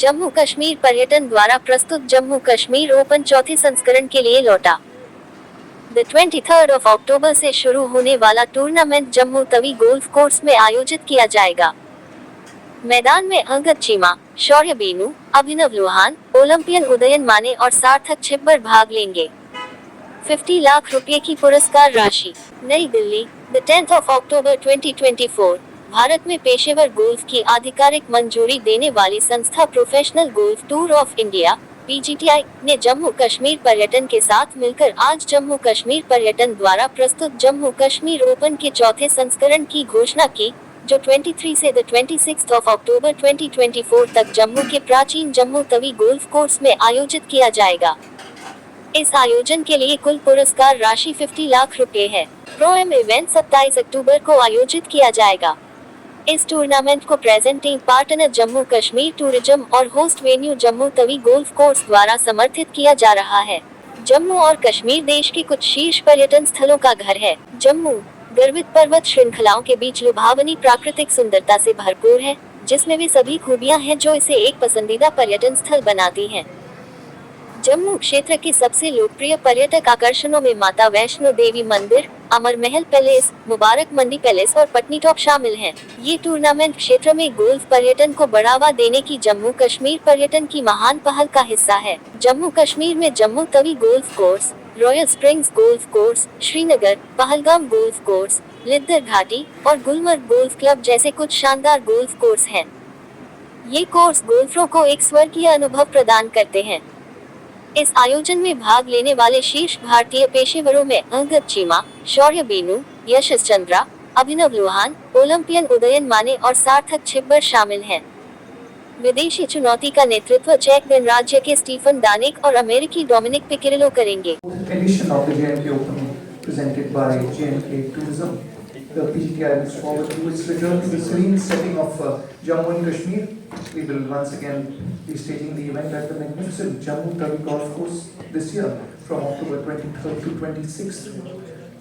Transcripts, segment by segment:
जम्मू कश्मीर पर्यटन द्वारा प्रस्तुत जम्मू कश्मीर ओपन चौथे संस्करण के लिए लौटा। 23 अक्टूबर से शुरू होने वाला tournament Jammu Tawi golf course में आयोजित किया जाएगा। मैदान में अंगद चीमा, शौर्य बेनू, अभिनव लोहान, ओलंपियन उदयन माने और सार्थक छिब्बर भाग लेंगे। 50 लाख रुपए की पुरस्कार राशि। नई दिल्ली, 10 अक्टूबर 2024। भारत में पेशेवर गोल्फ की आधिकारिक मंजूरी देने वाली संस्था professional golf tour of India (PGTI) ने जम्मू कश्मीर पर्यटन के साथ मिलकर आज जम्मू कश्मीर पर्यटन द्वारा प्रस्तुत जम्मू कश्मीर ओपन के चौथे संस्करण की घोषणा की, जो 23 से 26 अक्टूबर 2024 तक जम्मू के प्राचीन जम्मू तवी गोल्फ कोर्स में आयोजित किया जाएगा। इस आयोजन के लिए कुल पुरस्कार राशि 50 लाख रुपए है। प्रो एम इवेंट 27 अक्टूबर को आयोजित किया जाएगा। इस टूर्नामेंट को presenting partner Jammu Kashmir tourism और host venue Jammu Tawi golf course द्वारा समर्थित किया जा रहा है। जम्मू और कश्मीर देश के कुछ शीर्ष पर्यटन स्थलों का घर है। जम्मू गर्वित पर्वत श्रृंखलाओं के बीच लुभावनी प्राकृतिक सुंदरता से भरपूर है, जिसमें वे सभी खूबियां हैं जो इसे एक पसंदीदा पर्यटन स्थल बनाती हैं। जम्मू क्षेत्र के सबसे लोकप्रिय पर्यटक आकर्षणों में माता वैष्णो देवी मंदिर, अमर महल पैलेस, मुबारक मंडी पैलेस और पटनीटॉप शामिल हैं। ये टूर्नामेंट क्षेत्र में गोल्फ पर्यटन को बढ़ावा देने की जम्मू कश्मीर पर्यटन की महान पहल का हिस्सा है। जम्मू कश्मीर में Jammu Tawi golf course, royal springs golf course, Srinagar, Pahalgam golf course, Lidder घाटी और गुलमर्ग गोल्फ क्लब जैसे कुछ शानदार गोल्फ कोर्स हैं। ये कोर्स गोल्फरों को एक स्वर्गीय अनुभव प्रदान करते हैं। इस आयोजन में भाग लेने वाले शीर्ष भारतीय पेशेवरों में अंगद चीमा, शौर्य बेनू, यशस चंद्रा, अभिनव लोहान, ओलंपियन उदयन माने और सार्थक छिब्बर शामिल हैं। विदेशी चुनौती का नेतृत्व चेक गणराज्य के स्टीफन दानिक और अमेरिकी डोमिनिक पिकिरिलो करेंगे। Edition of the J&K Open presented by J&K Tourism. The PGTI looks forward to its return to the serene setting of Jammu and Kashmir. We will once again be staging the event at the magnificent Jammu Tawi Golf Course this year from October 23rd to 26th.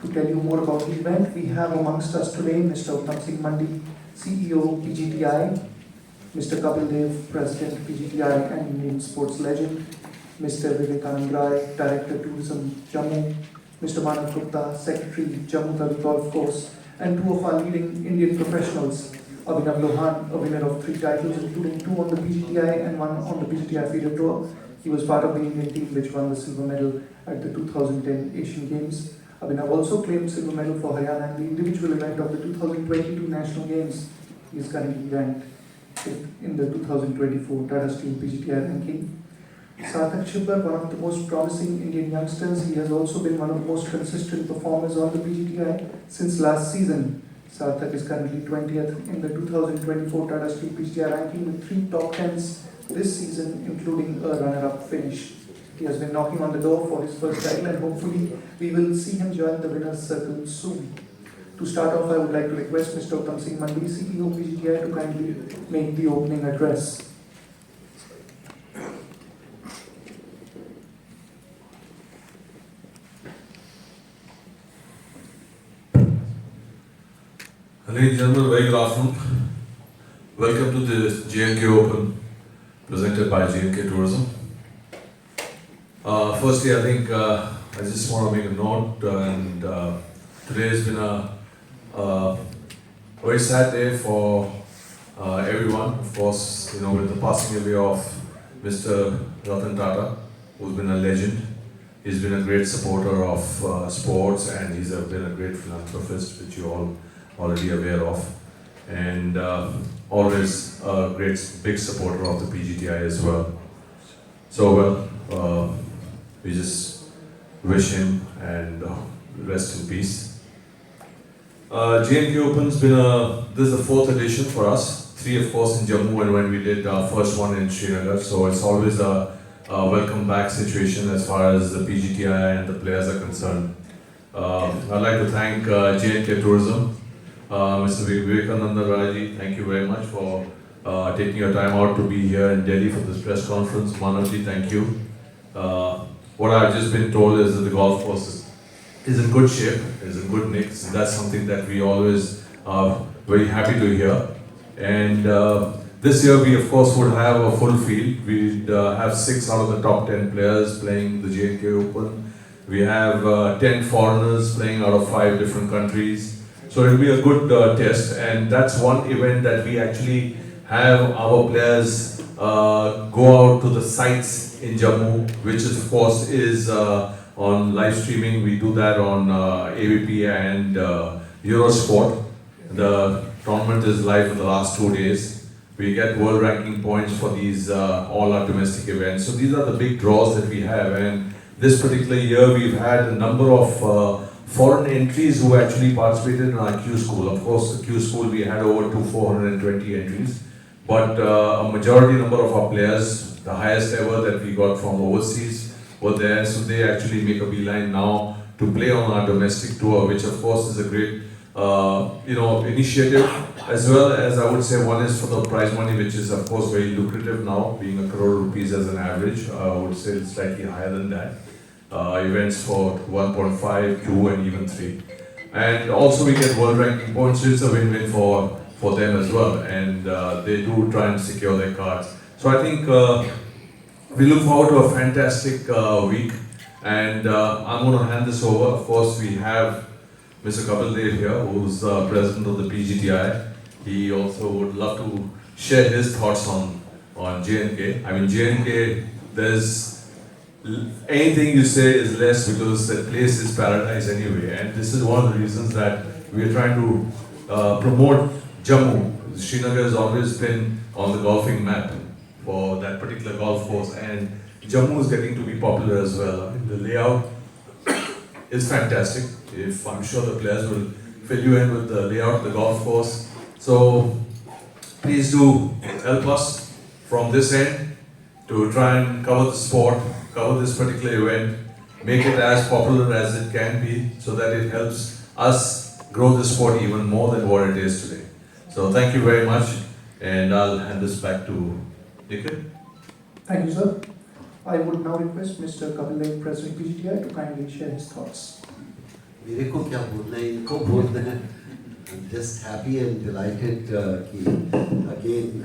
To tell you more about the event, we have amongst us today Mr. Mandi, CEO PGTI, Mr. Kapil Dev, President PGTI and Indian sports legend, Mr. Vivekanand Rai, Director Tourism Jammu, Mr. Manav Gupta, Secretary Jammu Tawi Golf Course, and two of our leading Indian professionals, Abhinav Lohan, a winner of 3 titles, including 2 on the PGTI and 1 on the PGTI feeder tour. He was part of the Indian team which won the silver medal at the 2010 Asian Games. Abhinav also claimed silver medal for Haryana in the individual event of the 2022 National Games. He is currently ranked in the 2024 Tata Steel PGTI ranking. Sarthak Chibbar, one of the most promising Indian youngsters, he has also been one of the most consistent performers on the PGTI since last season. Sarthak is currently 20th in the 2024 Tata Steel PGTI ranking with 3 top 10s this season, including a runner-up finish. He has been knocking on the door for his first title and hopefully we will see him join the winner's circle soon. To start off, I would like to request Mr. Uttam Mandi, CEO PGTI, to kindly make the opening address. Ladies and gentlemen, very good afternoon. Welcome to the J&K Open presented by J&K Tourism. Firstly, I think I just want to make a note, and today has been a very sad day for everyone. Of course, with the passing away of Mr. Ratan Tata, who's been a legend. He's been a great supporter of sports, and he's been a great philanthropist, which you all already aware of, and always a great big supporter of the PGTI as well. So we just wish him and rest in peace. J&K Open's been this is the 4th edition for us. 3 of course in Jammu, and when we did our first one in Srinagar. So it's always a welcome back situation as far as the PGTI and the players are concerned. I'd like to thank J&K Tourism. Mr. Vivekanand Raji, thank you very much for taking your time out to be here in Delhi for this press conference. Manavji, thank you. What I've just been told is that the golf course is in good shape, is in good nick. So that's something that we always are very happy to hear. And This year we of course would have a full field. We'd have 6 out of the top 10 players playing the J&K Open. We have 10 foreigners playing out of 5 different countries. So it'll be a good test, and that's one event that we actually have our players go out to the sites in Jammu, which of course is on live streaming. We do that on AVP and Eurosport. The tournament is live for the last 2 days. We get world ranking points for these all our domestic events. So these are the big draws that we have, and this particular year we've had a number of foreign entries who actually participated in our Q school. Of course, the Q school we had over 420 entries, but a majority number of our players, the highest ever that we got from overseas, were there. So they actually make a beeline now to play on our domestic tour, which of course is a great initiative, as well as I would say one is for the prize money, which is of course very lucrative now, being a crore rupees as an average. I would say it's slightly higher than that. Events for 1.5, 2 and even 3. And also we get world ranking points, so it's a win-win for them as well, and they do try and secure their cards. So I think we look forward to a fantastic week, and I'm going to hand this over. Of course, we have Mr. Kapil Dev here, who's president of the PGTI. He also would love to share his thoughts on J&K. I mean, J&K, there's anything you say is less because that place is paradise anyway. And this is one of the reasons that we are trying to promote Jammu. Srinagar has always been on the golfing map for that particular golf course, and Jammu is getting to be popular as well. I mean, the layout is fantastic. If I'm sure the players will fill you in with the layout of the golf course. So please do help us from this end to try and cover the sport, cover this particular event, make it as popular as it can be, so that it helps us grow the sport even more than what it is today. So thank you very much, and I'll hand this back to Nikhil. Thank you, sir. I would now request Mr. Kapil Dev, President PGTI, to kindly share his thoughts. मेरे को क्या बोलना है, इनको बोलना है. I'm just happy and delighted कि again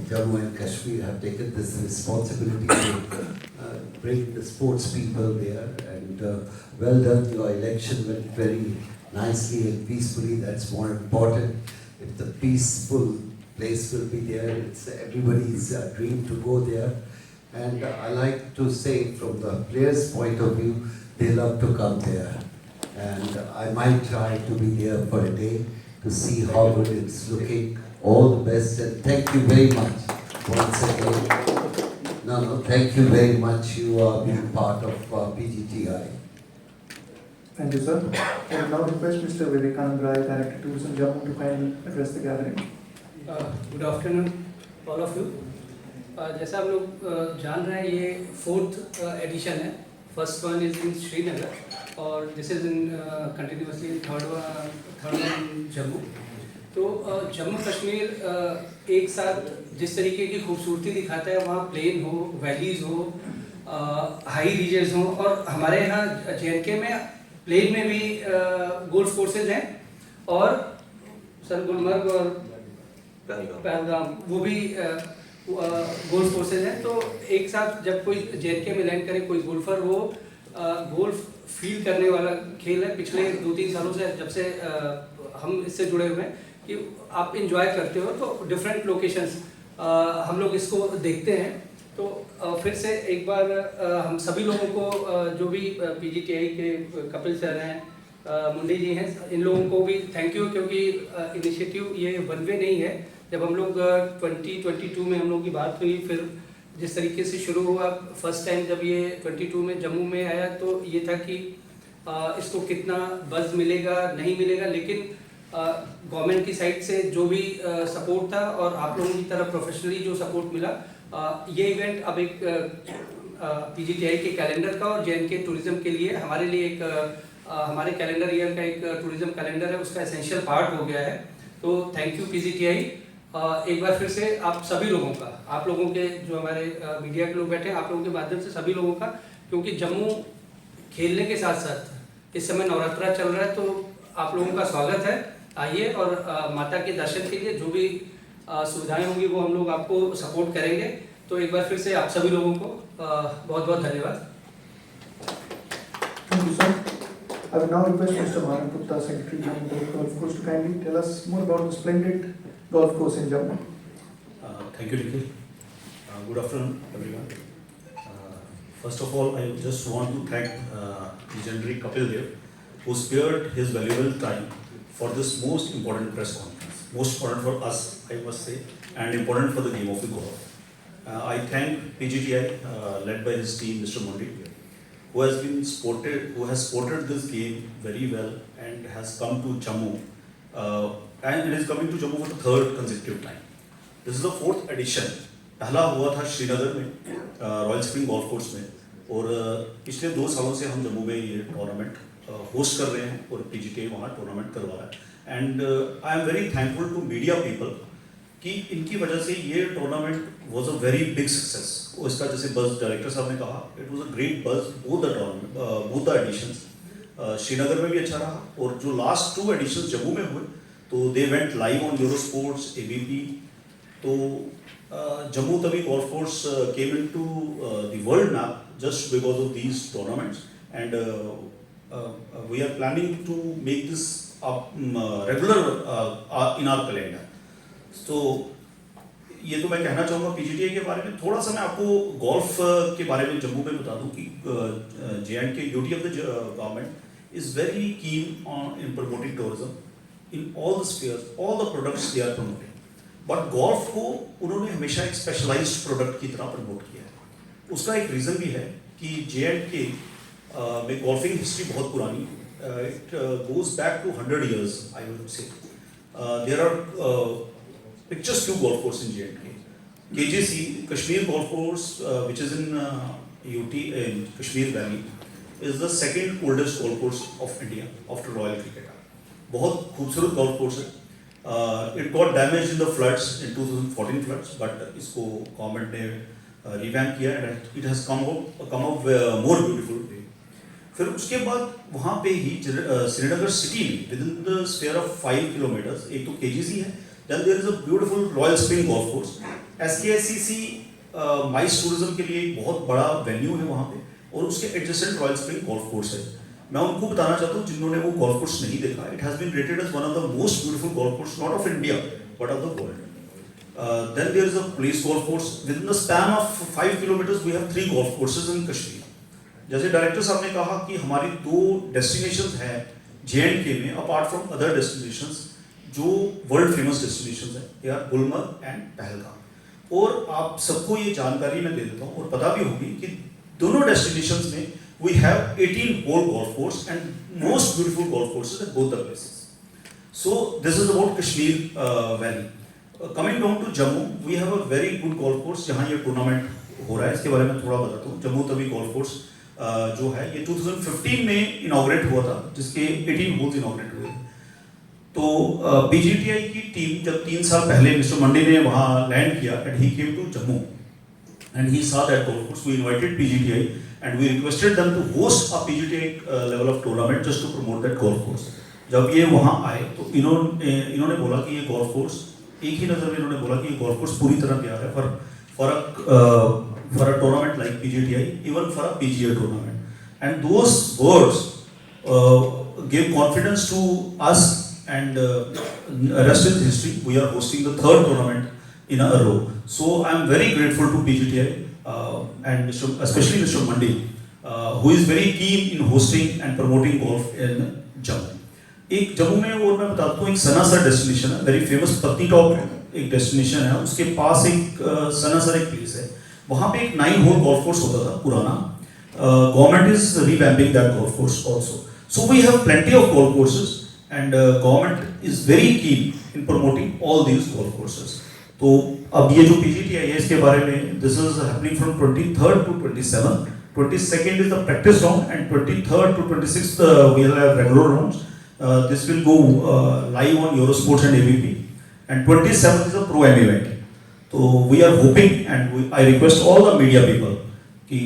Jammu and Kashmir have taken this responsibility to bring the sports people there, and well done. Your election went very nicely and peacefully. That's more important. If the peaceful place will be there, it's everybody's dream to go there. And I like to say, from the players' point of view, they love to come there. And I might try to be there for a day to see how good it's looking. All the best, and thank you very much once again. No, thank you very much. You are being part of PGTI. Thank you, sir. I will now request Mr. Vivekanand Rai, Director Tourism Jammu, to kindly address the gathering. Good afternoon all of you. जैसा आप लोग जान रहे हैं, ये 4th edition है. First one is in Srinagar और this is in continuously third one in Jammu. तो जम्मू कश्मीर एक साथ जिस तरीके की खूबसूरती दिखाता है, वहाँ प्लेन हो, वैलीज़ हो, हाई रीजन्स हो, और हमारे यहाँ J&K में प्लेन में भी गोल्फ कोर्सेज हैं, और सर गुलमर्ग और पहलगाम वो भी गोल्फ कोर्सेज हैं. तो एक साथ जब कोई J&K में लैंड करे कोई गोल्फर, वो गोल्फ फील करने वाला खेल है. पिछले 2-3 सालों से जब से हम इससे जुड़े हुए हैं कि आप इंजॉय करते हो, तो डिफरेंट लोकेशंस हम लोग इसको देखते हैं. तो फिर से एक बार हम सभी लोगों को, जो भी PGTI के कपिल सर हैं, मुंडी जी हैं, इन लोगों को भी थैंक यू, क्योंकि इनिशिएटिव ये वन वे नहीं है. जब हम लोग 2022 में हम लोग की बात हुई, फिर जिस तरीके से शुरू हुआ, फर्स्ट टाइम जब ये 22 में जम्मू में आया, तो ये था कि इसको कितना बज़ मिलेगा नहीं मिलेगा, लेकिन गवर्नमेंट की साइड से जो भी सपोर्ट था और आप लोगों की तरफ प्रोफेशनली जो सपोर्ट मिला, ये इवेंट अब एक PGTI के कैलेंडर का और J&K टूरिज्म के लिए, हमारे लिए एक हमारे कैलेंडर ईयर का एक टूरिज्म कैलेंडर है, उसका एसेंशियल पार्ट हो गया है. तो थैंक यू PGTI. एक बार फिर से आप सभी लोगों का, आप लोगों के जो हमारे मीडिया के लोग बैठे हैं, आप लोगों के माध्यम से सभी लोगों का, क्योंकि जम्मू खेलने के साथ साथ इस समय नवरात्रा चल रहा है, तो आप लोगों का स्वागत है. आइए और माता के दर्शन के लिए, जो भी सुविधाएं होंगी वो हम लोग आपको सपोर्ट करेंगे। तो एक बार फिर से आप सभी लोगों को बहुत बहुत धन्यवाद। Thank you, sir. I will now request Mr. Bharat Gupta, Secretary Jammu Tawi Golf Course, to kindly tell us more about the splendid golf course in Jammu. Thank you, Nikhil. Good afternoon, everyone. First of all, I just want to thank legendary Kapil Dev, who spared his valuable time for this most important press conference. Most important for us, I must say, and important for the game of the golf. I thank PGTI, led by his team, Mr. Mandi, who has supported this game very well and has come to Jammu, and it is coming to Jammu for the third consecutive time. This is the fourth edition. पहला हुआ था श्रीनगर में royal spring golf course में, और पिछले 2 सालों से हम जम्मू में ये टूर्नामेंट होस्ट कर रहे हैं और पीजीटीआई वहाँ टूर्नामेंट करवा रहा है। And I am very thankful to media people कि इनकी वजह से ये tournament was a very big success. और इसका जैसे बज़ डायरेक्टर साहब ने कहा, it was a great buzz both the editions. Srinagar में भी अच्छा रहा, और जो लास्ट 2 एडिशंस जम्मू में हुए तो they went live on euro sports ABP. तो Jammu Tawi Golf Course came into the world map just because of these tournaments, and we are planning to make this regular in our calendar. So ये तो मैं कहना चाहूँगा PGTI के बारे में। थोड़ा सा मैं आपको गोल्फ के बारे में जम्मू में बता दूँ कि J&K UT of the government is very keen in promoting tourism in all the spheres, all the products they are promoting. But golf को उन्होंने हमेशा एक स्पेशलाइज्ड प्रोडक्ट की तरह प्रमोट किया है। उसका एक रीज़न भी है कि J&K में गोल्फिंग हिस्ट्री बहुत पुरानी है। It goes back to 100 years, I would say. There are pictures few golf course in J&K। KJC, Kashmir golf course, which is in UT in Kashmir valley, is the second oldest golf course of India after royal cricket. बहुत खूबसूरत golf course है। It got damaged in the floods in 2014 floods, but इसको government ने revamp किया and it has come up more beautiful way. फिर उसके बाद वहाँ पे ही श्रीनगर सिटी में within the sphere of 5 kilometers एक तो KGC है, then there is a beautiful Royal Spring Golf Course. SKICC mice tourism के लिए एक बहुत बड़ा वेन्यू है वहाँ पे, और उसके adjacent royal spring golf course है। मैं उनको बताना चाहता हूँ जिन्होंने वो गोल्फ कोर्स नहीं देखा, it has been rated as one of the most beautiful golf course not of India but of the world. Then there is a police golf course within the span of 5 kilometres we have 3 golf courses in Kashmir. जैसे director साहब ने कहा कि हमारी 2 destinations हैं J&K में apart from other destinations जो world famous destinations हैं, they are Gulmarg and Pahalgam. और आप सबको ये जानकारी मैं दे देता हूँ और पता भी होगी कि दोनों डेस्टिनेशंस में we have 18 hole golf course and most beautiful golf courses at both the places. So this is about Kashmir Valley. Coming down to Jammu, we have a very good golf course जहाँ ये tournament हो रहा है। इसके बारे में थोड़ा बताता हूँ। जम्मू तवी गोल्फ कोर्स जो है ये 2015 में इनॉग्रेट हुआ था, जिसके 18 होल्स इनॉग्रेट हुए। तो PGTI की टीम जब 3 साल पहले मिस्टर मंडी ने वहाँ लैंड किया and he came to Jammu and he saw that golf course. We invited PGTI and we requested them to host a PGTI level of tournament just to promote that golf course. जब ये वहाँ आए तो इन्होंने बोला कि ये golf course, एक ही नज़र में इन्होंने बोला कि ये गोल्फ कोर्स पूरी तरह तैयार है for a tournament like PGTI, even for a PGA tournament. And those words gave confidence to us, and rest is history. We are hosting the 3rd tournament in a row. So I am very grateful to PGTI. And especially Mr. Mandi, who is very keen in hosting and promoting golf in Jammu. एक जम्मू में और मैं बताता हूँ एक Sanasar destination है, very famous Patnitop एक destination है, उसके पास एक सनासर एक प्लेस है, वहाँ पे एक 9 होल गोल्फ कोर्स होता था पुराना। Government is revamping that golf course also. So we have plenty of golf courses and government is very keen in promoting all these golf courses. तो अब ये जो PGTI है इसके बारे में, this is happening from 23rd to 27th. 22nd is the practice round and 23rd to 26th we will have regular rounds. This will go live on Eurosports and ABP, and 27th is a Pro-Am event. So we are hoping, and I request all the media people ki,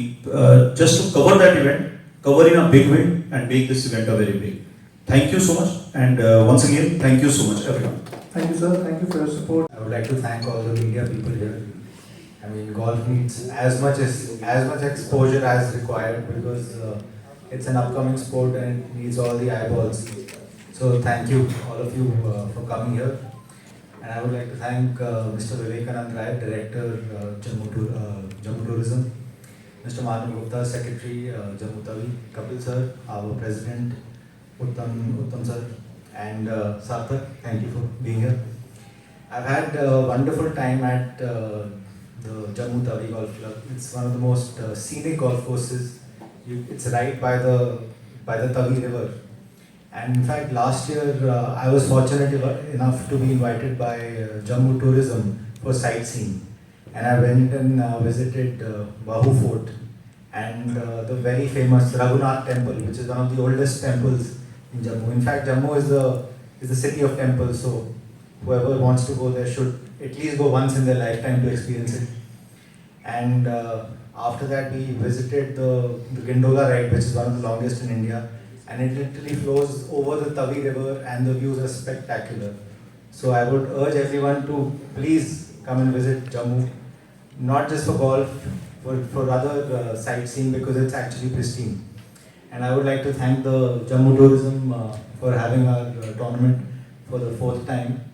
just to cover that event, cover in a big way and make this event a very big. Thank you so much, and once again thank you so much everyone. Thank you, sir. Thank you for your support. I would like to thank all the media people here. I mean, golf needs as much exposure as required because it's an upcoming sport and it needs all the eyeballs. So thank you, all of you, for coming here. And I would like to thank Mr. Vivekanand Rai, Director, Jammu Tourism, Mr. Manu Gupta, Secretary, Jammu Tawi, Kapil Sir, our President, Uttam Sir, and Sarthak. Thank you for being here. I've had a wonderful time at the Jammu Tawi Golf Club. It's one of the most scenic golf courses. It's right by the Tawi River. And in fact, last year I was fortunate enough to be invited by Jammu Tourism for sightseeing. And I went and visited Bahu Fort and the very famous Raghunath Temple, which is one of the oldest temples in Jammu. In fact, Jammu is the city of temples, so whoever wants to go there should at least go once in their lifetime to experience it. And after that, we visited the Gondola ride, which is one of the longest in India. And it literally flows over the Tawi River and the views are spectacular. So I would urge everyone to please come and visit Jammu, not just for golf, for other sightseeing because it's actually pristine. And I would like to thank the Jammu Tourism for having our tournament for the 4th time.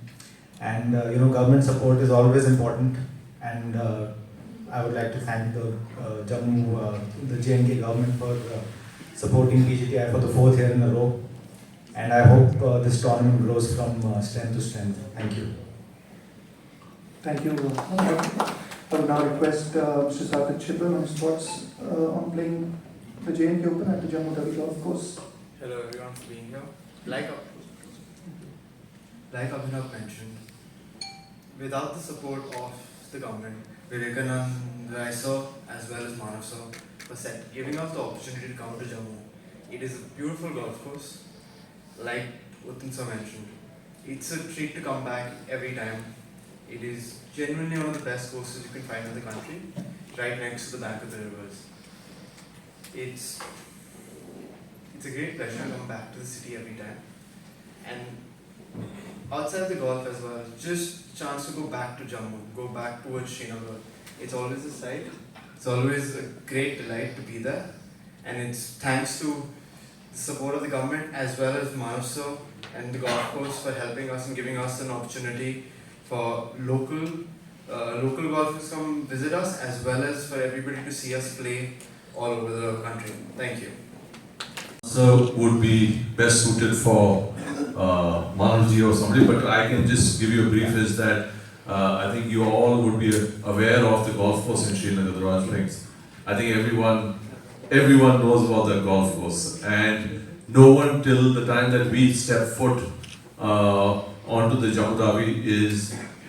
And government support is always important. And I would like to thank the the J&K government for supporting PGTI for the 4th year in a row. And I hope this tournament grows from strength to strength. Thank you. Thank you. I would now request Mr. Sarthak Chibber on his thoughts on playing the J&K Open at the Jammu Tawi Golf Course. Hello everyone for being here. Like Abhinav mentioned, without the support of the government, Vivekanand Rai sir as well as Manav sir for giving us the opportunity to come to Jammu. It is a beautiful golf course. Like Uttam sir mentioned, it's a treat to come back every time. It is genuinely one of the best courses you can find in the country, right next to the bank of the rivers. It's a great pleasure to come back to the city every time. And outside the golf as well, just chance to go back to Jammu, go back towards Srinagar. It's always a sight. It's always a great delight to be there. And it's thanks to the support of the government as well as Manav sir and the golf course for helping us and giving us an opportunity for local golfers come visit us as well as for everybody to see us play all over the country. Thank you. So would be best suited for Manavji or somebody, but I can just give you a brief is that I think you all would be aware of the golf course in Srinagar, the Royal Springs. I think everyone knows about that golf course, and no one till the time that we step foot onto the Jammu Tawi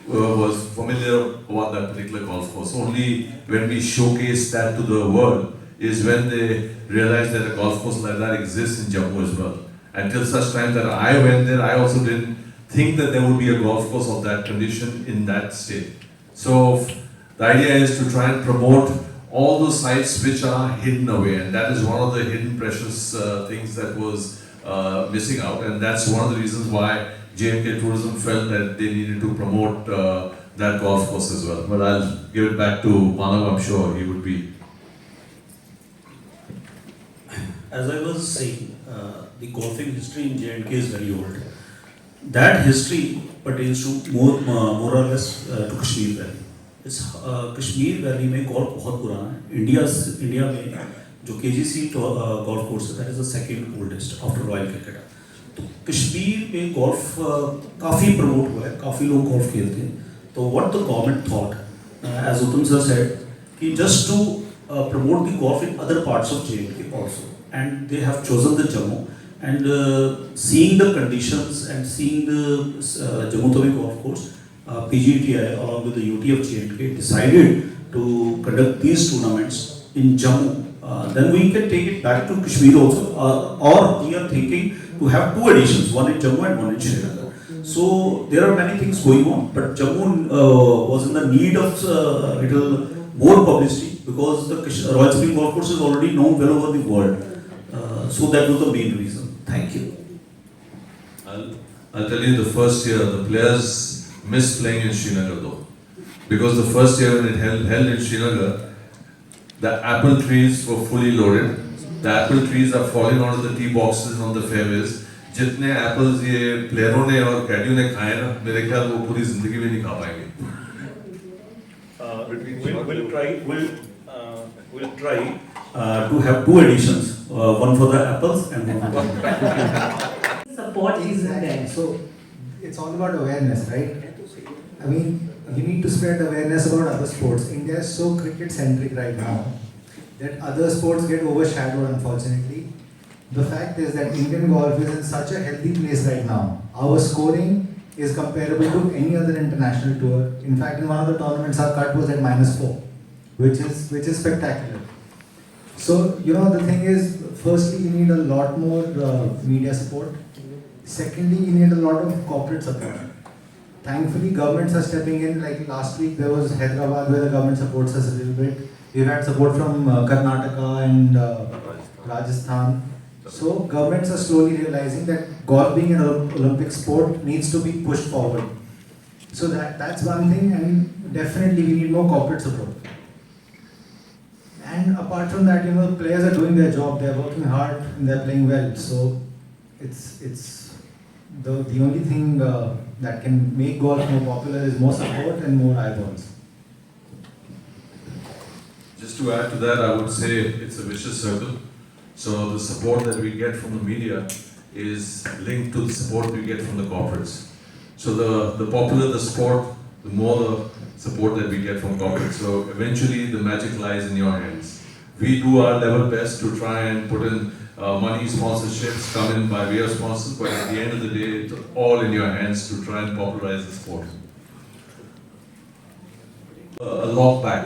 was familiar about that particular golf course. Only when we showcase that to the world is when they realize that a golf course like that exists in Jammu as well. Until such time that I went there, I also didn't think that there would be a golf course of that condition in that state. So the idea is to try and promote all those sites which are hidden away, and that is one of the hidden precious things that was missing out, and that's one of the reasons why J&K Tourism felt that they needed to promote that golf course as well. But I'll give it back to Manav, I'm sure he would be. As I was saying, the golfing history in J&K is very old. That history pertains to more or less to Kashmir Valley. Kashmir valley में golf बहुत पुराना है. India में जो KGC golf course है, that is the second oldest after Royal Calcutta. तो कश्मीर में golf काफ़ी प्रमोट हुआ है, काफ़ी लोग गोल्फ खेलते हैं. तो what the government thought, as Uttam sir said, कि just to promote the golf in other parts of J&K also, and they have chosen the Jammu. And seeing the conditions and seeing the Jammu Tawi Golf Course, PGTI along with the UT of J&K decided to conduct these tournaments in Jammu. Then we can take it back to Kashmir also, or we are thinking to have 2 editions, one in Jammu and one in Srinagar. So there are many things going on, but Jammu was in the need of little more publicity because the Royal Spring Golf Course is already known well over the world. So that was the main reason. Thank you. I'll tell you the first year, the players missed playing in Srinagar though. Because the first year when it held in Srinagar, the apple trees were fully loaded. The apple trees are falling onto the tee boxes and on the fairways. जितने apples ये प्लेयरों ने और कैडियो ने खाए ना, मेरे ख्याल वो पूरी जिंदगी में नहीं खा पाएंगे. We'll try to have two editions, one for the apples and one for the support isn't there. So it's all about awareness, right? I mean, you need to spread awareness about other sports. India is so cricket centric right now that other sports get overshadowed, unfortunately. The fact is that Indian golf is in such a healthy place right now. Our scoring is comparable to any other international tour. In fact, in one of the tournaments, our cut was at -4, which is spectacular. So, you know, the thing is, firstly, you need a lot more media support. Secondly, you need a lot of corporate support. Thankfully, governments are stepping in. Like last week, there was Hyderabad where the government supports us a little bit. We've had support from Karnataka and Rajasthan. So governments are slowly realizing that golf being an Olympic sport needs to be pushed forward. So that's one thing, and definitely we need more corporate support. And apart from that, you know, players are doing their job, they're working hard and they're playing well. So it's the only thing that can make golf more popular is more support and more eyeballs. Just to add to that, I would say it's a vicious circle. So the support that we get from the media is linked to the support we get from the corporates. So the popular the sport, the more the support that we get from corporates. So eventually the magic lies in your hands. We do our level best to try and put in money sponsorships, come in by way of sponsors, but at the end of the day, it's all in your hands to try and popularize the sport. A lot back.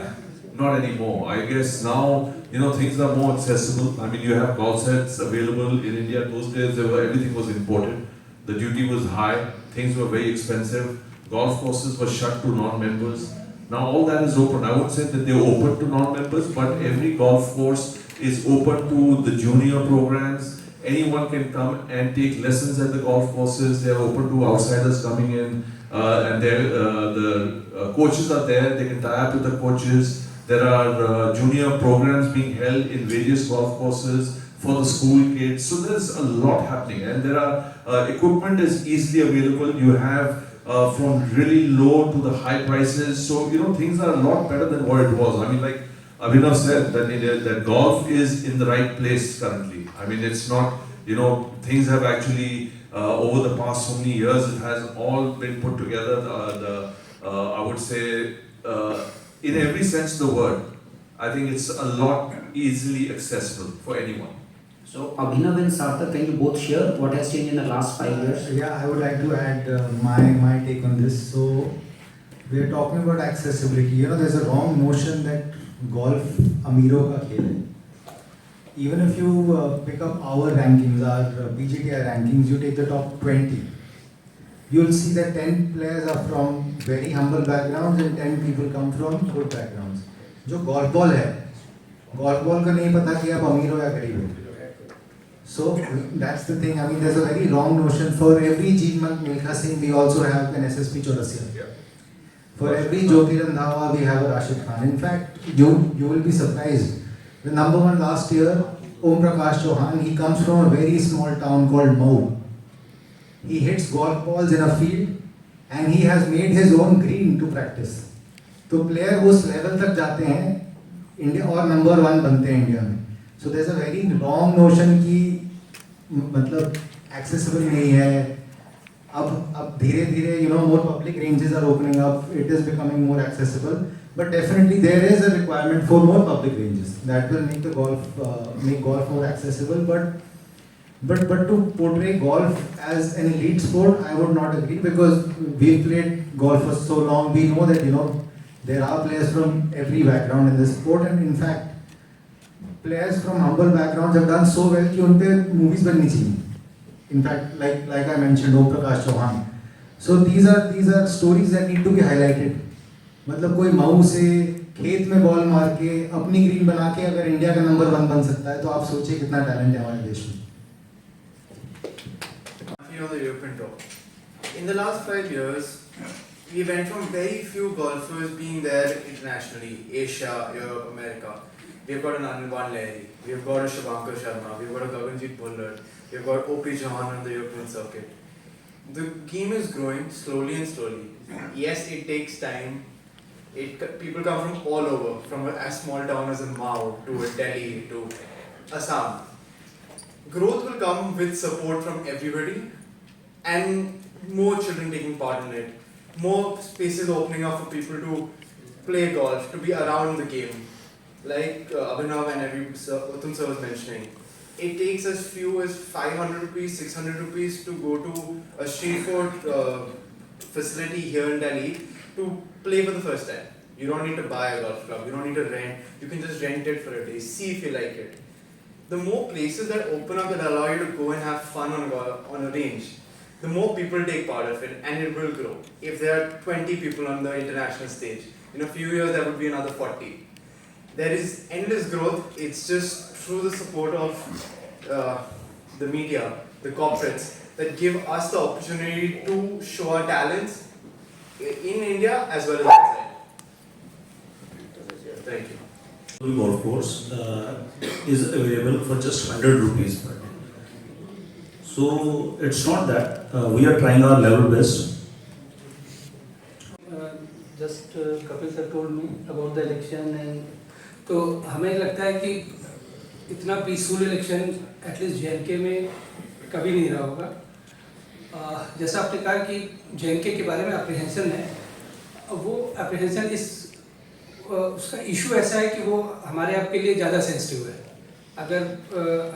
Not anymore. I guess now, you know, things are more accessible. I mean, you have golf sets available in India. Those days, everything was imported. The duty was high. Things were very expensive. Golf courses were shut to non-members. Now all that is open. I wouldn't say that they're open to non-members, but every golf course is open to the junior programs. Anyone can come and take lessons at the golf courses. They're open to outsiders coming in, and the coaches are there. They can tie up with the coaches. There are junior programs being held in various golf courses for the school kids. So there's a lot happening, and there are equipment is easily available. You have from really low to the high prices. So you know things are a lot better than what it was. I mean, like Abhinav said, that golf is in the right place currently. I mean, it's not, you know, things have actually over the past so many years, it has all been put together. I would say. In every sense of the word, I think it's a lot easily accessible for anyone. So Abhinav and Sarthak, can you both share what has changed in the last 5 years? Yeah, I would like to add my take on this. So we are talking about accessibility. You know, there's a wrong notion that golf अमीरों का खेल है. Even if you pick up our rankings, our PGTI rankings, you take the top 20. You'll see that 10 players are from very humble backgrounds and 10 people come from good backgrounds. जो golf ball है, golf ball का नहीं पता कि आप अमीर हो या गरीब हो. So that's the thing. I mean, there's a very wrong notion. For every Jeevan Milkha Singh, we also have an SSP Chaurasia. For every Jyoti Randhawa, we have a Rashid Khan. In fact, you will be surprised. The number one last year, Om Prakash Chauhan, he comes from a very small town called Mau. He hits golf balls in a field and he has made his own green to practice. तो player उस level तक जाते हैं India और number 1 बनते हैं India में. So there's a very wrong notion कि मतलब accessible नहीं है. अब धीरे धीरे you know more public ranges are opening up. It is becoming more accessible. But definitely there is a requirement for more public ranges that will make the golf more accessible. But to portray golf as an elite sport, I would not agree, because we've played golf for so long. We know that, you know, there are players from every background in this sport, and in fact, players from humble backgrounds have done so well कि उनपे movies बननी चाहिए. In fact, like I mentioned, Om Prakash Chauhan. So these are stories that need to be highlighted. मतलब कोई माऊ से खेत में बॉल मार के अपनी ग्रीन बना के अगर इंडिया का नंबर 1 बन सकता है, तो आप सोचिए कितना टैलेंट है हमारे देश में. You know the European tour. In the last 5 years, we went from very few golfers being there internationally, Asia, Europe, America. We've got an Anirban Lahiri, we've got a Shubhankar Sharma, we've got a Gaganjeet Bhullar, we've got O.P. Chauhan on the European circuit. The game is growing slowly and slowly. Yes, it takes time. People come from all over, from as small town as a Mao to a Delhi to Assam. Growth will come with support from everybody and more children taking part in it. More spaces opening up for people to play golf, to be around the game. Like Abhinav and Uttam sir was mentioning, it takes as few as 500 rupees, 600 rupees to go to a street food facility here in Delhi to play for the first time. You don't need to buy a golf club, you don't need to rent, you can just rent it for a day, see if you like it. The more places that open up that allow you to go and have fun on a range, the more people take part of it and it will grow. If there are 20 people on the international stage, in a few years there would be another 40. There is endless growth, it's just through the support of the media, the corporates, that give us the opportunity to show our talents in India as well as outside. Thank you. The golf course is available for just 100 rupees per day. So it's not that we are trying our level best. Just Kapil sir told me about the election and तो हमें लगता है कि इतना peaceful election at least J&K में कभी नहीं रहा होगा। जैसा आपने कहा कि J&K के बारे में अप्रीहेंशन है, वो अप्रीहेंशन उसका इशू ऐसा है कि वो हमारे आप के लिए ज़्यादा सेंसिटिव है। अगर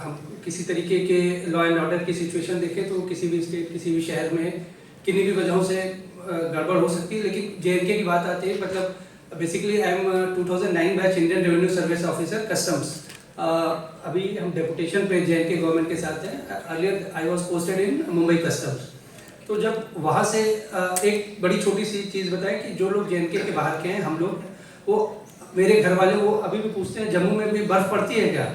हम किसी तरीके के लॉ एंड ऑर्डर की सिचुएशन देखें तो किसी भी स्टेट, किसी भी शहर में किन्हीं भी वजहों से गड़बड़ हो सकती है, लेकिन J&K की बात आती है, मतलब basically I am 2009 batch Indian revenue service officer customs. अभी हम डेपुटेशन पे J&K गवर्नमेंट के साथ हैं। Earlier I was posted in Mumbai customs. तो जब वहाँ से एक बड़ी छोटी सी चीज़ बताएं कि जो लोग J&K के बाहर के हैं, हम लोग, वो मेरे घर वाले वो अभी भी पूछते हैं जम्मू में भी बर्फ़ पड़ती है क्या?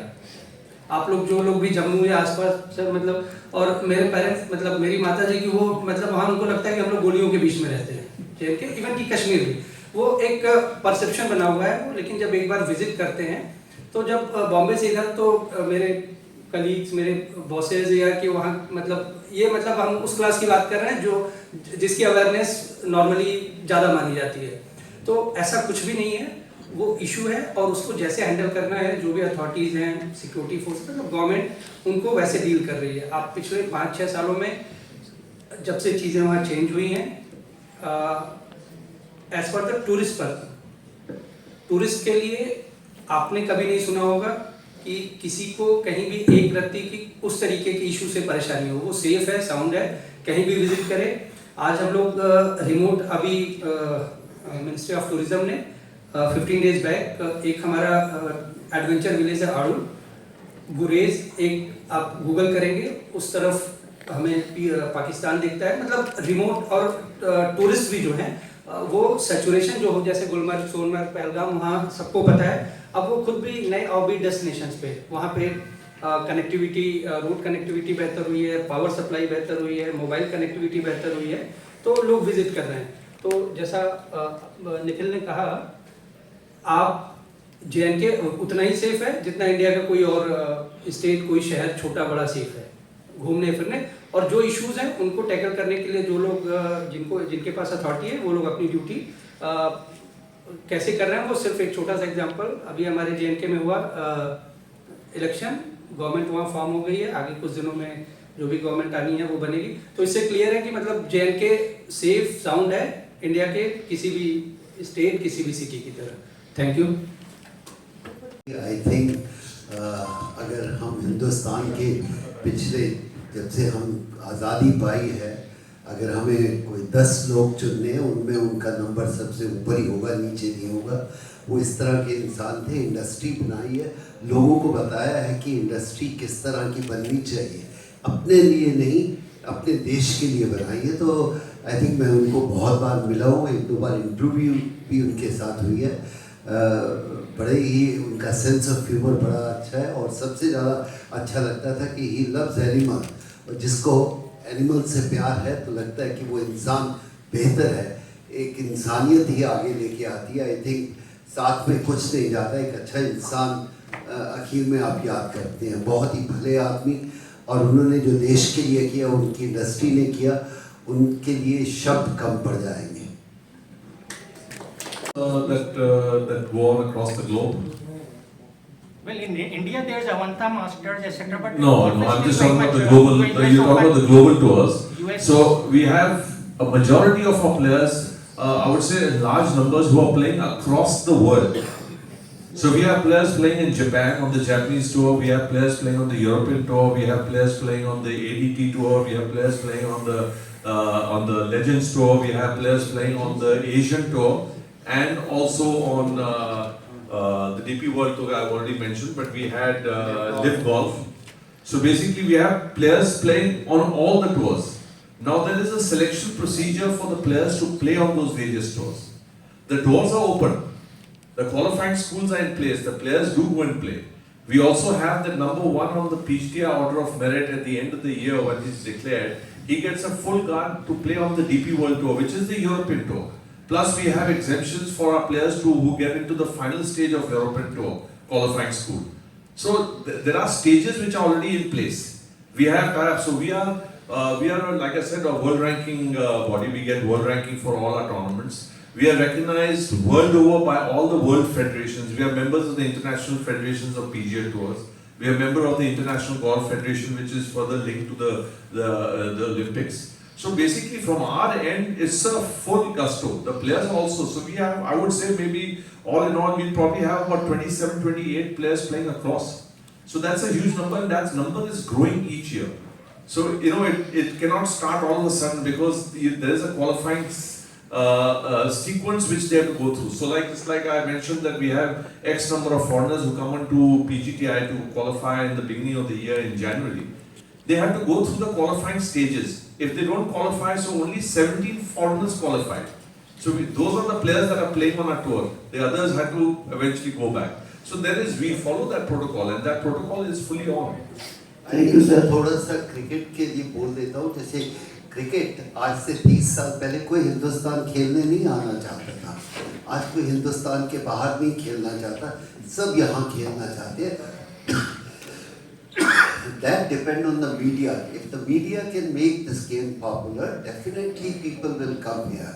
आप लोग जो लोग भी जम्मू या आसपास सर, मतलब, और मेरे पेरेंट्स, मतलब मेरी माता जी की वो, मतलब वहाँ उनको लगता है कि हम लोग गोलियों के बीच में रहते हैं। J&K इवन कि कश्मीर भी वो एक परसेप्शन बना हुआ है वो, लेकिन जब एक बार विजिट करते हैं तो जब बॉम्बे से इधर, तो मेरे कलीग्स, मेरे बॉसेज या कि वहाँ, मतलब ये, मतलब हम उस क्लास की बात कर रहे हैं जो जिसकी अवेयरनेस नॉर्मली ज़्यादा मानी जाती है। तो ऐसा कुछ भी नहीं है, वो इशू है और उसको जैसे हैंडल करना है, जो भी अथॉरिटीज़ हैं, सिक्योरिटी फोर्स, तो गवर्नमेंट उनको वैसे डील कर रही है। आप पिछले 5-6 सालों में जब से चीज़ें वहाँ चेंज हुई हैं, एज पर द टूरिस्ट के लिए आपने कभी नहीं सुना होगा कि किसी को कहीं भी एक रत्ती की उस तरीके के इशू से परेशानी हो। वो सेफ है, साउंड है, कहीं भी विजिट करें। आज हम लोग रिमोट, अभी मिनिस्ट्री ऑफ टूरिज्म ने 15 डेज बैक एक हमारा एडवेंचर विलेज है आड़ू गुरेज, एक आप गूगल करेंगे उस तरफ हमें पाकिस्तान दिखता है। मतलब रिमोट और टूरिस्ट भी जो हैं वो सैचुरेशन जो हो, जैसे गुलमर्ग, सोनमर्ग, पहलगाम, वहाँ सबको पता है। अब वो खुद भी नए ऑफबीट डेस्टिनेशंस पे, वहाँ पे कनेक्टिविटी, रोड कनेक्टिविटी बेहतर हुई है, पावर सप्लाई बेहतर हुई है, मोबाइल कनेक्टिविटी बेहतर हुई है, तो लोग विजिट कर रहे हैं। तो जैसा निखिल ने कहा, आप J&K उतना ही सेफ है जितना इंडिया का कोई और स्टेट, कोई शहर छोटा बड़ा सेफ है घूमने फिरने। और जो इश्यूज हैं उनको टैकल करने के लिए जो लोग, जिनके पास अथॉरिटी है, वो लोग अपनी ड्यूटी कैसे कर रहे हैं, वो सिर्फ एक छोटा सा एग्जांपल, अभी हमारे J&K में हुआ इलेक्शन, गवर्नमेंट वहाँ फॉर्म हो गई है, आगे कुछ दिनों में जो भी गवर्नमेंट आनी है वो बनेगी। तो इससे क्लियर है कि मतलब J&K सेफ, साउंड है इंडिया के किसी भी स्टेट, किसी भी सिटी की तरह। Thank you. आई थिंक अगर हम हिंदुस्तान के पिछले, जब से हम आज़ादी पाई है, अगर हमें कोई 10 लोग चुनने हैं, उनमें उनका नंबर सबसे ऊपर ही होगा, नीचे नहीं होगा। वो इस तरह के इंसान थे। इंडस्ट्री बनाई है, लोगों को बताया है कि इंडस्ट्री किस तरह की बननी चाहिए, अपने लिए नहीं, अपने देश के लिए बनाई है। तो आई थिंक मैं उनको बहुत बार मिला हूँ, 1-2 बार इंटरव्यू भी उनके साथ हुई है। बड़े ही उनका सेंस ऑफ ह्यूमर बड़ा अच्छा है, और सबसे ज़्यादा अच्छा लगता था कि ही लव्स एनिमल, जिसको एनिमल से प्यार है तो लगता है कि वो इंसान बेहतर है, एक इंसानियत ही आगे लेके आती है। आई थिंक साथ में कुछ नहीं जाता, एक अच्छा इंसान आखिर में आप याद करते हैं, बहुत ही भले आदमी, और उन्होंने जो देश के लिए किया, उनकी इंडस्ट्री ने किया, उनके लिए शब्द कम पड़ जाएंगे। That go on across the globe. Well, in India, there's Avanta Masters, etc. But No, I'm just talking about the global. You're talking about the global tours. So we have a majority of our players, I would say in large numbers, who are playing across the world. So we have players playing in Japan on the Japanese tour. We have players playing on the European tour. We have players playing on the ADT tour. We have players playing on the Legends tour. We have players playing on the Asian tour, and also on the DP World Tour I've already mentioned, but we had Live Golf. So basically we have players playing on all the tours. Now there is a selection procedure for the players to play on those various tours. The tours are open. The qualifying schools are in place. The players do go and play. We also have the number one on the PGTI order of merit at the end of the year when he's declared. He gets a full card to play on the DP World Tour, which is the European Tour. Plus we have exemptions for our players who get into the final stage of European Tour qualifying school. So there are stages which are already in place. We have perhaps, so we are like I said, a world ranking body. We get world ranking for all our tournaments. We are recognized world over by all the world federations. We are members of the international federations of PGA Tours. We are member of the International Golf Federation, which is further linked to the Olympics. So basically from our end, it's a full gusto. The players also, so we have, I would say maybe all in all, we'll probably have about 27, 28 players playing across. So that's a huge number, and that number is growing each year. So, you know, it cannot start all of a sudden, because there is a qualifying sequence which they have to go through. So like I mentioned that we have X number of foreigners who come into PGTI to qualify in the beginning of the year in January. They have to go through the qualifying stages. If they don't qualify, so only 17 foreigners qualified. So those are the players that are playing on our tour. The others had to eventually go back. So we follow that protocol, and that protocol is fully on. Thank you sir. थोड़ा सा cricket के लिए बोल देता हूँ। जैसे cricket आज से 30 साल पहले कोई हिंदुस्तान खेलने नहीं आना चाहता था, आज कोई हिंदुस्तान के बाहर नहीं खेलना चाहता, सब यहाँ खेलना चाहते हैं। That depend on the media. If the media can make this game popular, definitely people will come here.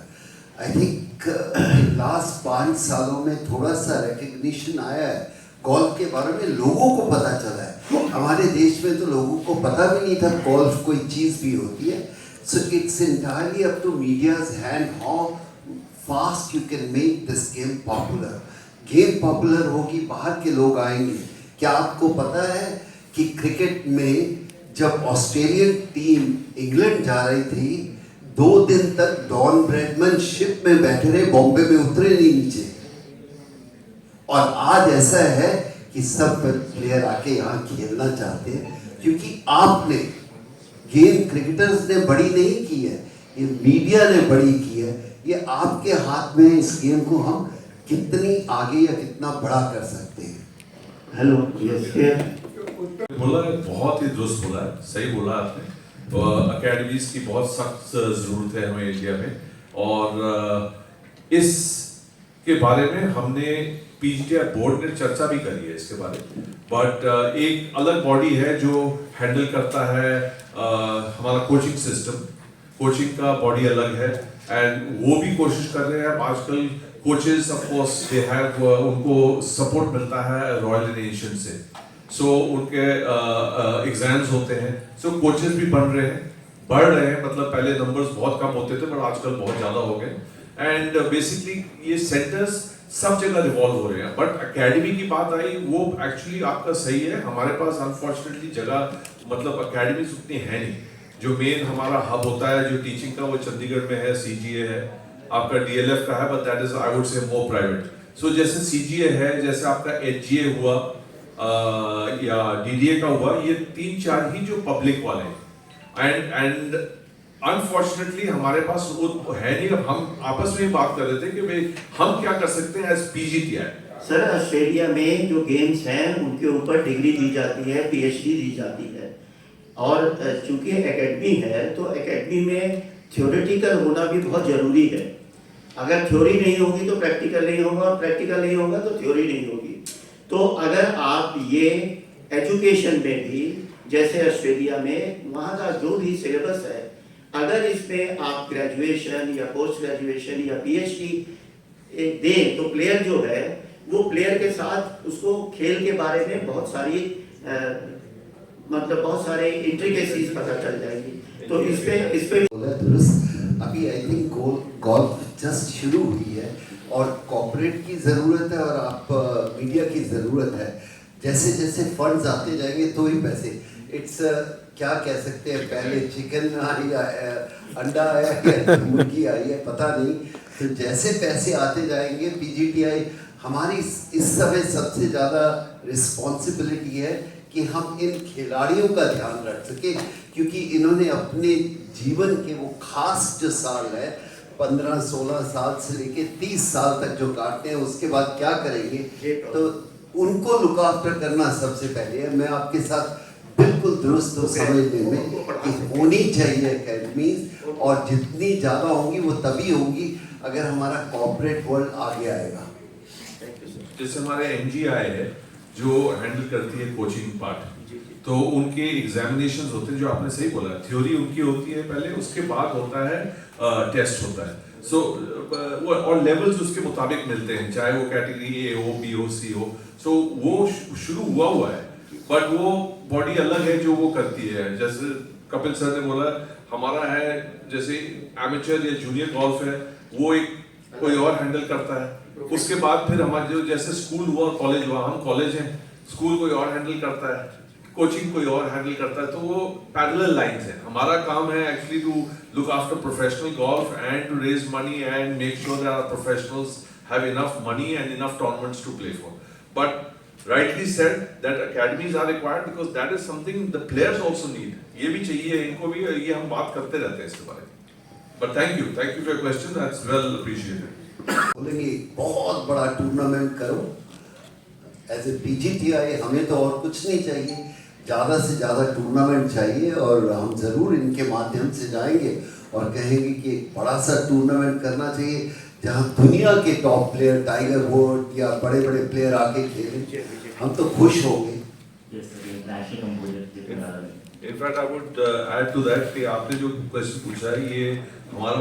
I think last 5 सालों में थोड़ा सा recognition आया है गोल्फ के बारे में, लोगों को पता चला है। हमारे देश में तो लोगों को पता भी नहीं था गोल्फ कोई चीज़ भी होती है। So it's entirely up to media's hand how fast you can make this game popular. Game popular होगी, बाहर के लोग आएंगे। क्या आपको पता है कि क्रिकेट में जब ऑस्ट्रेलियन टीम इंग्लैंड जा रही थी, 2 दिन तक डॉन ब्रैडमैन शिप में बैठे रहे, बॉम्बे में उतरे नहीं नीचे। और आज ऐसा है कि सब प्लेयर आके यहाँ खेलना चाहते हैं, क्योंकि आपने गेम क्रिकेटर्स ने बड़ी नहीं की है, ये मीडिया ने बड़ी की है। ये आपके हाथ में इस गेम को हम कितनी आगे या कितना बड़ा कर सकते हैं। हेलो, यस बोला है, बहुत ही दुरुस्त बोला है, सही बोला आपने। तो अकेडमीज की बहुत सख्त ज़रूरत है हमें इंडिया में, और इसके बारे में हमने PGTI बोर्ड ने चर्चा भी करी है इसके बारे में। बट एक अलग बॉडी है जो हैंडल करता है हमारा कोचिंग सिस्टम, कोचिंग का बॉडी अलग है, एंड वो भी कोशिश कर रहे हैं। आजकल coaches of course they have, उनको सपोर्ट मिलता है रॉयल एविएशन से, सो उनके एग्जाम्स होते हैं, सो कोचेस भी बढ़ रहे हैं। मतलब पहले नंबर्स बहुत कम होते थे, पर आजकल बहुत ज़्यादा हो गए, एंड बेसिकली ये सेंटर्स सब जगह रिवॉल्व हो रहे हैं। बट एकेडमी की बात आई, वो एक्चुअली आपका सही है, हमारे पास अनफॉर्चुनेटली जगह, मतलब एकेडमीज उतनी है नहीं। जो मेन हमारा हब होता है जो टीचिंग का, वो चंडीगढ़ में है, CGA है, आपका DLF का है, but that is I would से मोर प्राइवेट। सो जैसे CGA है, जैसे आपका HGA हुआ या DDA का हुआ, ये 3-4 ही जो पब्लिक वाले हैं, एंड अनफॉर्चुनेटली हमारे पास वो है नहीं। अब हम आपस में बात कर रहे थे कि भाई हम क्या कर सकते हैं एज PGTI। सर, ऑस्ट्रेलिया में जो गेम्स हैं उनके ऊपर डिग्री दी जाती है, PhD दी जाती है। और चूंकि एकेडमी है तो एकेडमी में थ्योरेटिकल होना भी बहुत ज़रूरी है। अगर थ्योरी नहीं होगी तो प्रैक्टिकल नहीं होगा, और प्रैक्टिकल नहीं होगा तो थ्योरी नहीं होगी। तो अगर आप ये एजुकेशन में भी, जैसे ऑस्ट्रेलिया में वहाँ का जो भी सिलेबस है, अगर इसमें आप ग्रेजुएशन या पोस्ट ग्रेजुएशन या पीएचडी दें तो प्लेयर जो है वो प्लेयर के साथ उसको खेल के बारे में बहुत सारी मतलब बहुत सारे इंट्रिकेसीज पता चल जाएगी। तो इस पे अभी आई थिंक गोल्फ जस्ट शुरू हुई है और कॉर्पोरेट की ज़रूरत है और आप मीडिया की ज़रूरत है। जैसे जैसे फंड्स आते जाएंगे तो ही पैसे, इट्स क्या कह सकते हैं, पहले चिकन आई या अंडा आया या मुर्गी आई है पता नहीं। तो जैसे पैसे आते जाएंगे, पीजीटीआई हमारी इस समय सबसे ज़्यादा रिस्पॉन्सिबिलिटी है कि हम इन खिलाड़ियों का ध्यान रख सके, क्योंकि इन्होंने अपने जीवन के वो खास जो साल है 15-16 साल से लेके 30 साल तक जो काटते हैं, उसके बाद क्या करेंगे, तो उनको लुक आफ्टर करना सबसे पहले है। मैं आपके साथ बिल्कुल दुरुस्त हूँ समझने में कि होनी चाहिए एकेडमीज, और जितनी ज़्यादा होंगी वो तभी होंगी अगर हमारा कॉर्पोरेट वर्ल्ड आगे आएगा। जैसे हमारे एनजीआई है जो हैंडल करती है कोचिंग पार्ट, तो उनके एग्जामिनेशंस होते हैं, जो आपने सही बोला, थ्योरी उनकी होती है पहले, उसके बाद होता है टेस्ट होता है। सो वो और लेवल्स उसके मुताबिक मिलते हैं, चाहे वो कैटेगरी ए हो, बी हो, सी हो। सो वो शुरू हुआ है, बट वो बॉडी अलग है जो वो करती है। जैसे कपिल सर ने बोला, हमारा है जैसे एमेचर या जूनियर गोल्फ है, वो एक कोई और हैंडल करता है। उसके बाद फिर हमारे जो जैसे स्कूल हुआ, कॉलेज हुआ, हम कॉलेज हैं, स्कूल कोई और हैंडल करता है, कोचिंग कोई और हैंडल करता है, तो वो पैरेलल लाइंस है। हमारा काम है actually to look after professional golf and to raise money and make sure that our professionals have enough money and enough tournaments to play for. But rightly said that academies are required because that is something the players also need. ये भी चाहिए इनको भी, ये हम बात करते रहते हैं इसके बारे में। But thank you for your question, that's well appreciated. बोलेंगे बहुत बड़ा टूर्नामेंट करो, एज ए पीजीटीआई हमें तो और कुछ नहीं चाहिए, ज़्यादा से ज़्यादा टूर्नामेंट चाहिए, और हम ज़रूर इनके माध्यम से जाएंगे और कहेंगे कि एक बड़ा सा टूर्नामेंट करना चाहिए जहाँ दुनिया के टॉप प्लेयर, टाइगर वुड या बड़े बड़े प्लेयर आके खेलें, हम तो खुश होंगे। In fact I would add to that कि आपने जो क्वेश्चन पूछा है, ये हमारा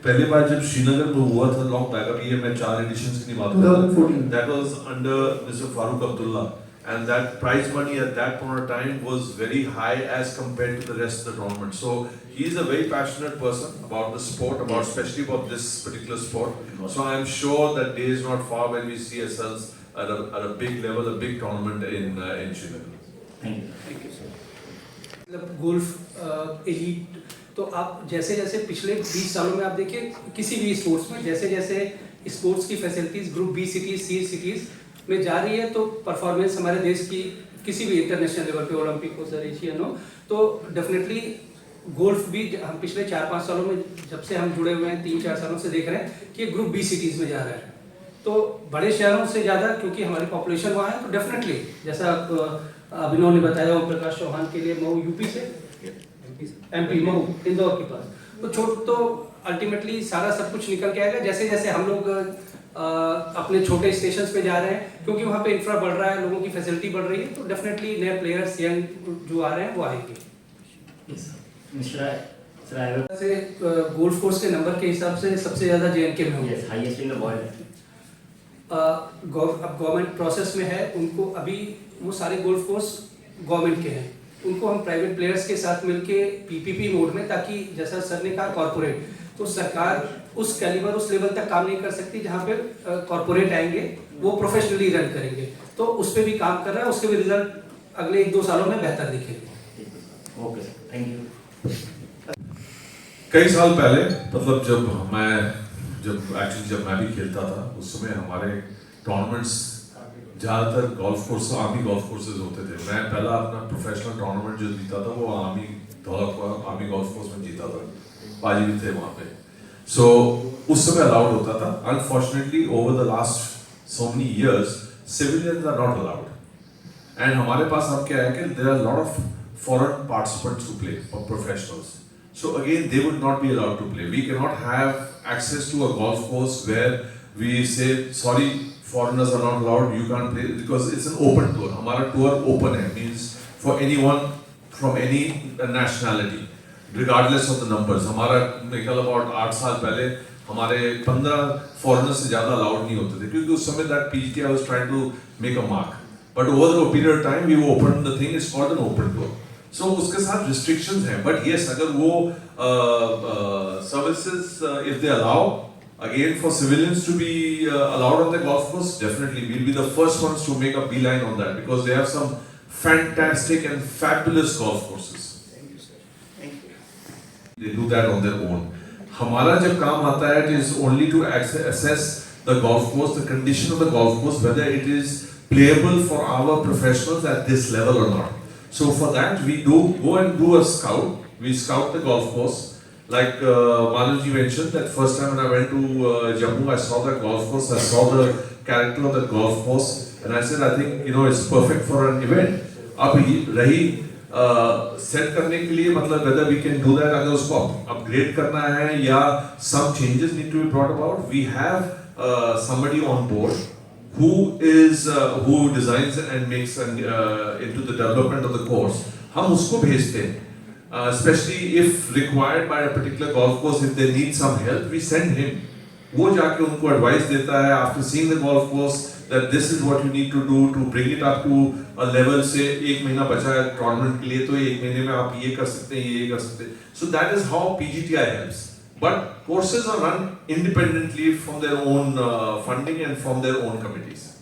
पहले बार जब श्रीनगर में हुआ था लॉन्ग बैक, अभी ये मैं 4 एडिशंस की बात कर रहा हूं, that was under mister Farooq Abdullah, and that prize money at that point of time was very high as compared to the rest of the tournament. So he is a very passionate person about the sport, especially about this particular sport. So I'm sure that day is not far when we see ourselves at a big level, a big tournament in Srinagar. Thank you sir. मतलब golf elite, तो आप जैसे जैसे पिछले 20 सालों में आप देखिए किसी भी स्पोर्ट्स में जैसे जैसे स्पोर्ट्स की फैसिलिटीज ग्रुप बी सिटीज, सी सिटीज में जा रही है, तो परफॉर्मेंस हमारे देश की किसी भी इंटरनेशनल लेवल पे, ओलंपिक हो सर, एशियन हो, तो डेफिनेटली गोल्फ भी हम पिछले 4-5 सालों में जब से हम जुड़े हुए हैं, 3-4 सालों से देख रहे हैं कि ग्रुप बी सिटीज़ में जा रहा है। तो बड़े शहरों से ज़्यादा क्योंकि हमारी पॉपुलेशन वहाँ है, तो डेफिनेटली जैसा अभिनव ने बताया, ओम प्रकाश चौहान के लिए मऊ यूपी से, एमपी मऊ इंदौर के पास, तो अल्टीमेटली सारा सब कुछ निकल के आएगा जैसे जैसे हम लोग अपने छोटे स्टेशंस पे जा रहे हैं, क्योंकि वहाँ पे इंफ्रा बढ़ रहा है, लोगों की फैसिलिटी बढ़ रही है, तो डेफिनेटली नए प्लेयर्स यंग जो आ रहे हैं वो आएंगे। गोल्फ कोर्स के नंबर के हिसाब से सबसे ज़्यादा J&K में होंगे, हाईएस्ट इन द वर्ल्ड। अब गवर्नमेंट प्रोसेस में है, उनको अभी वो सारे गोल्फ कोर्स गवर्नमेंट के हैं, उनको हम प्राइवेट प्लेयर्स के साथ मिलके पीपीपी मोड में, ताकि जैसा सर ने कहा कॉर्पोरेट, तो सरकार उस कैलिबर उस लेवल तक काम नहीं कर सकती जहाँ पे कॉर्पोरेट आएंगे, वो प्रोफेशनली रन करेंगे, तो उस पर भी काम कर रहा है, उसके भी रिजल्ट अगले 1-2 सालों में बेहतर दिखेंगे। Okay, thank you. कई साल पहले, मतलब जब मैं भी खेलता था, उस समय हमारे टूर्नामेंट्स ज़्यादातर golf course, army golf courses होते थे। मैं पहला अपना प्रोफेशनल टूर्नामेंट जो जीता था वो आर्मी गोल्फ कोर्स में जीता था, पाजी भी थे वहाँ पे। So उस समय अलाउड होता था। Unfortunately, over the last so many years, civilians are not allowed. And हमारे पास अब क्या है कि there are a lot of foreign participants to play, or professionals. So again, they would not be allowed to play. We cannot have access to a golf course where we say, sorry, foreigners are not allowed, you can't play, because it's an open tour. Hamara tour open hai, means for anyone from any nationality, regardless of the numbers. हमारा मेरे ख्याल about 8 साल पहले हमारे 15 foreigners से ज़्यादा allowed नहीं होते थे, क्योंकि उस समय that PGTI was trying to make a mark. But over the period of time, we opened the thing. It's called an open tour. So उसके साथ restrictions हैं. But yes, अगर वो services if they allow, again for civilians to be allowed on the golf course, definitely we'll be the first ones to make a beeline on that, because they have some fantastic and fabulous golf courses. They do that on their own. हमारा जब काम आता है, it is only to assess the golf course, the condition of the golf course, whether it is playable for our professionals at this level or not. So for that, we do go and do a scout. We scout the golf course. Like Manuji mentioned, that first time when I went to Jammu, I saw the golf course, I saw the character of the golf course, and I said, I think it's perfect for an event. अब रही set करने के लिए, मतलब whether we can do that, अगर उसको upgrade करना है या some changes need to be brought about, we have somebody on board who designs and makes into the development of the course. हम उसको भेजते हैं, especially if required by a particular golf course, if they need some help, we send him. वो जाके उनको advice देता है after seeing the golf course, that this is what you need to do to bring it up to a level. से एक महीना बचा है tournament के लिए, तो एक महीने में आप ये कर सकते हैं, ये कर सकते हैं. So that is how PGTI helps. But courses are run independently from their own funding and from their own committees.